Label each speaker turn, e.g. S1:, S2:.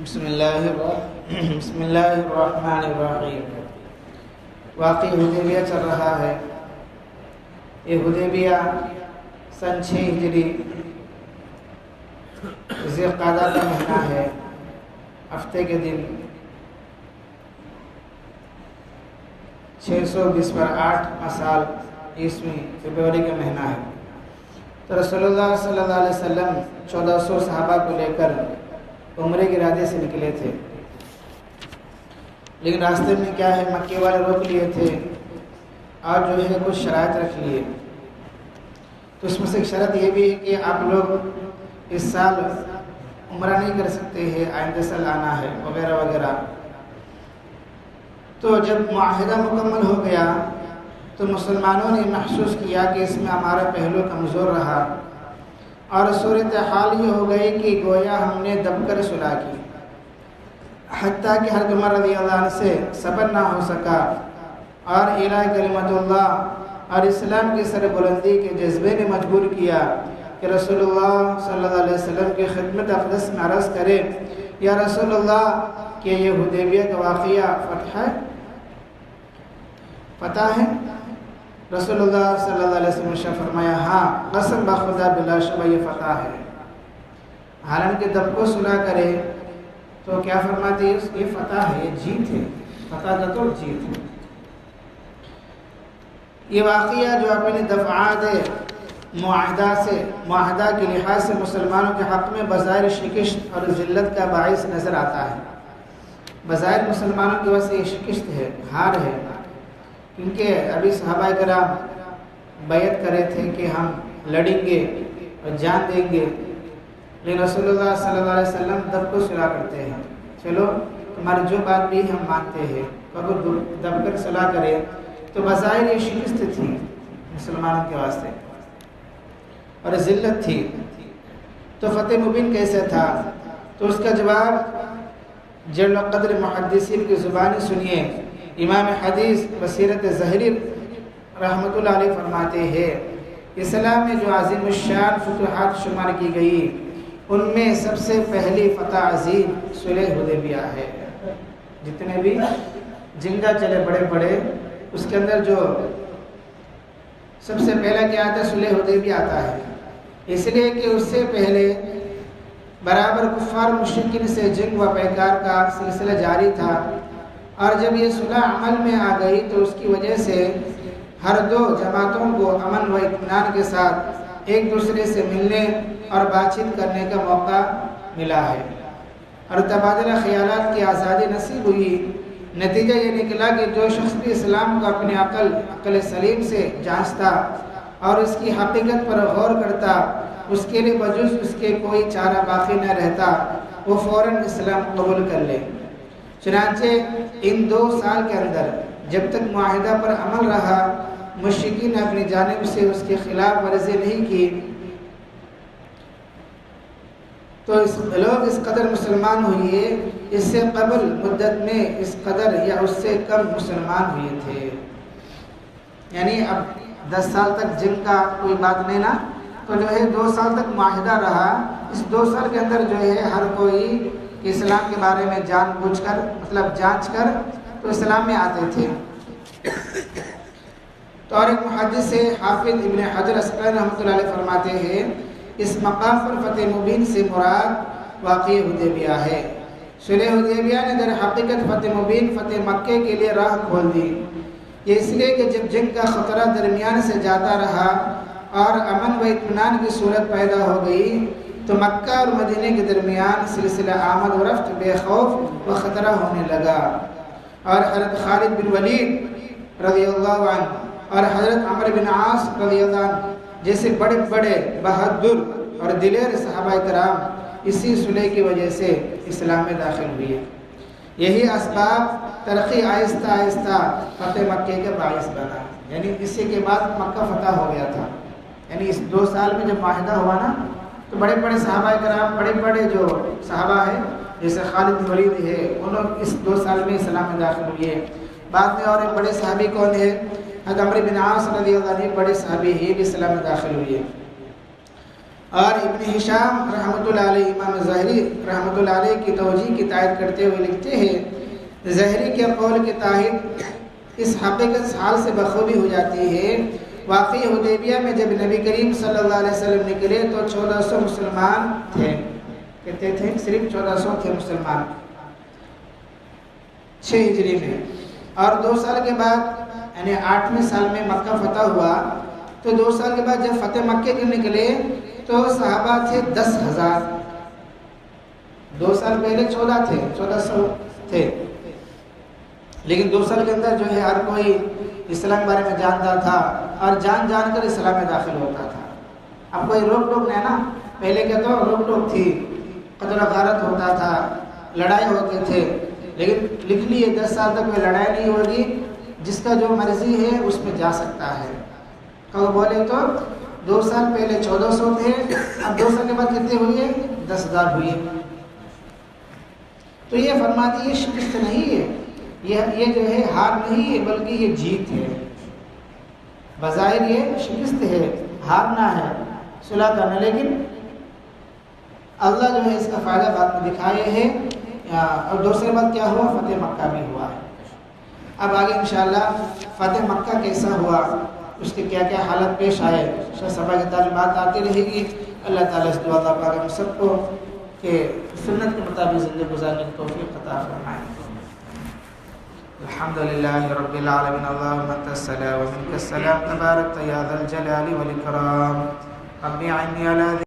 S1: بسم اللہ الرحمن الرحیم۔ واقعی حدیبیہ چل رہا ہے۔ یہ حدیبیہ سن 6 ہجری ذی القعدہ کا مہینہ ہے، ہفتے کے دن 620 پر 8 سال عیسوی فروری کا مہینہ ہے۔ تو رسول اللہ صلی اللہ علیہ وسلم 1400 صحابہ کو لے کر عمرے کے ارادے سے نکلے تھے، لیکن راستے میں کیا ہے، مکے والے روک لیے تھے اور جو ہے کچھ شرائط رکھ لیے۔ تو اس میں سے ایک شرط یہ بھی ہے کہ آپ لوگ اس سال عمرہ نہیں کر سکتے ہیں، آئندہ سال آنا ہے وغیرہ وغیرہ۔ تو جب معاہدہ مکمل ہو گیا تو مسلمانوں نے محسوس کیا کہ اس میں ہمارا پہلو کمزور رہا، اور صورتحال یہ ہو گئی کہ گویا ہم نے دب کر صلح کی، حتیٰ کہ حضرت عمر رضی اللہ عنہ سے صبر نہ ہو سکا، اور الہ کلمت اللہ اور اسلام کی سربلندی کے جذبے نے مجبور کیا کہ رسول اللہ صلی اللہ علیہ وسلم کی خدمت اقدس میں عرض کرے، یا رسول اللہ کہ یہ حدیبیہ کا واقعہ فتح ہے؟ رسول اللہ صلی اللہ علیہ وسلم نے فرمایا، ہاں قسم بخدا بلا شبہ یہ فتح ہے۔ حالانکہ دب کو صلح کرے تو کیا فرماتے ہیں، یہ فتح ہے، یہ جیت ہے، فتح کا تو جیت ہے۔ یہ واقعہ جو اپنے دفعات معاہدہ کے لحاظ سے مسلمانوں کے حق میں بظاہر شکست اور ذلت کا باعث نظر آتا ہے۔ بظاہر مسلمانوں کی وجہ سے یہ شکست ہے، ہار ہے، کیونکہ ابھی صحابہ کرام بیعت کرے تھے کہ ہم لڑیں گے اور جان دیں گے، لیکن رسول اللہ صلی اللہ علیہ وسلم دب کو صلح کرتے ہیں، چلو تمہاری جو بات بھی ہم مانتے ہیں، اگر دب کر صلح کرے تو بظاہر یہ شکست تھی مسلمانوں کے واسطے اور ذلت تھی۔ تو فتح مبین کیسے تھا؟ تو اس کا جواب جل قدر محدثین کی زبانی سنیے۔ امام حدیث بصیرت ظاہری رحمۃ اللہ علیہ فرماتے ہیں، اسلام میں جو عظیم الشان فتوحات شمار کی گئی، ان میں سب سے پہلی فتح عظیم صلح حدیبیہ ہے۔ جتنے بھی جنگا چلے بڑے بڑے، اس کے اندر جو سب سے پہلا کیا آتا ہے، صلح حدیبیہ آتا ہے، اس لیے کہ اس سے پہلے برابر کفار مشرکین سے جنگ و پیکار کا سلسلہ جاری تھا، اور جب یہ صلح عمل میں آ گئی تو اس کی وجہ سے ہر دو جماعتوں کو امن و اطمینان کے ساتھ ایک دوسرے سے ملنے اور بات چیت کرنے کا موقع ملا ہے، اور تبادلہ خیالات کی آزادی نصیب ہوئی۔ نتیجہ یہ نکلا کہ جو شخص بھی اسلام کو اپنے عقل سلیم سے جانچتا اور اس کی حقیقت پر غور کرتا، اس کے لیے بجز اس کے کوئی چارہ باقی نہ رہتا، وہ فوراً اسلام قبول کر لے۔ چنانچہ ان 2 سال کے اندر جب تک معاہدہ پر عمل رہا، مشرکین نے اپنی جانب سے اس کی خلاف ورزی نہیں کی، تو لوگ اس قدر مسلمان ہوئے، اس سے قبل مدت میں اس قدر یا اس سے کم مسلمان ہوئے تھے۔ یعنی اب 10 سال تک جنگ کا کوئی بات نہیں نا، تو جو ہے 2 سال تک معاہدہ رہا، اس 2 سال کے اندر جو ہے ہر کوئی اسلام کے بارے میں جان بوجھ کر جانچ کر تو اسلام میں آتے تھے۔ تو اور ایک محدث سے حافظ ابن حجر اسقلانی رحمۃ اللہ علیہ فرماتے ہیں، اس مقام پر فتح مبین سے مراد واقعی حدیبیہ ہے۔ صلح حدیبیہ نے در حقیقت فتح مبین فتح مکے کے لیے راہ کھول دی۔ یہ اس لیے کہ جب جنگ کا خطرہ درمیان سے جاتا رہا اور امن و اطمینان کی صورت پیدا ہو گئی، تو مکہ اور مدینے کے درمیان سلسلہ آمد و رفت بے خوف و خطرہ ہونے لگا، اور حضرت خالد بن ولید رضی اللہ عنہ اور حضرت عمرو بن عاص رضی اللہ عنہ جیسے بڑے بڑے بہادر اور دلیر صحابہ کرام اسی صلح کی وجہ سے اسلام میں داخل ہوئے۔ یہی اسباب ترقی آہستہ آہستہ فتح مکے کا باعث بنا، یعنی اسی کے بعد مکہ فتح ہو گیا تھا۔ یعنی اس 2 سال میں جب معاہدہ ہوا نا، تو بڑے بڑے صحابہ کرام، بڑے بڑے جو صحابہ ہیں جیسے خالد بن ولید ہے، انہوں اس 2 سال میں اسلام میں داخل ہوئے۔ بعد میں اور ایک بڑے صحابی کون ہے، حضرت عمرو بن عاص رضی اللہ عنہ، بڑے صحابی ہی بھی اسلام میں داخل ہوئے۔ اور ابن ہشام رحمۃ اللہ علیہ، امام ظاہری رحمۃ اللہ علیہ کی توجیہ کی تائید کرتے ہوئے لکھتے ہیں ظاہری کے قول کے تائید اس حقیقت حال سے بخوبی ہو جاتی ہے۔ واقعی حدیبیہ میں جب نبی کریم صلی اللہ علیہ وسلم نکلے تو 1400 مسلمان تھے، کہتے تھے صرف 1400 تھے مسلمان 6 ہجری میں، اور 2 سال کے بعد یعنی 8ویں سال میں مکہ فتح ہوا، تو 2 سال کے بعد جب فتح مکہ کے نکلے تو صحابہ تھے 10,000۔ 2 سال پہلے 1400 تھے، لیکن 2 سال کے اندر جو ہے ہر کوئی اسلام کے بارے میں جانتا تھا اور جان کر اسلام میں داخل ہوتا تھا۔ اب کوئی روک ٹوک نہیں نا، پہلے کے تو روک ٹوک تھی، قتل و غارت ہوتا تھا، لڑائی ہوتے تھے، لیکن لکھ لیے 10 سال تک کوئی لڑائی نہیں ہوگی، جس کا جو مرضی ہے اس میں جا سکتا ہے۔ تو بولے تو 2 سال پہلے 1400 تھے، اب 2 سال کے بعد کتنے ہوئے؟ 10,000 ہوئے۔ تو یہ فرماتی ہے شکست نہیں ہے، یہ جو ہے ہار نہیں ہے، بلکہ یہ جیت ہے۔ بظاہر یہ شکست ہے، ہارنا ہے، صلح کرنا، لیکن اللہ جو ہے اس کا فائدہ بعد میں دکھائے ہے۔ اور دوسرے بات کیا ہوا؟ فتح مکہ بھی ہوا ہے۔ اب آگے انشاءاللہ فتح مکہ کیسا ہوا، اس کے کیا کیا حالت پیش آئے، صحابہ کی تعلیمات آتی رہے گی۔ اللہ تعالیٰ اس دعا پاک ہم سب کو کہ سنت کے مطابق زندگی گزارنے کی توفیق عطا فرمائے۔ الحمدللہ رب العالمین، اللہم انت السلام و منک السلام، تبارک یا ذا الجلال والاکرام، رب اعنی علی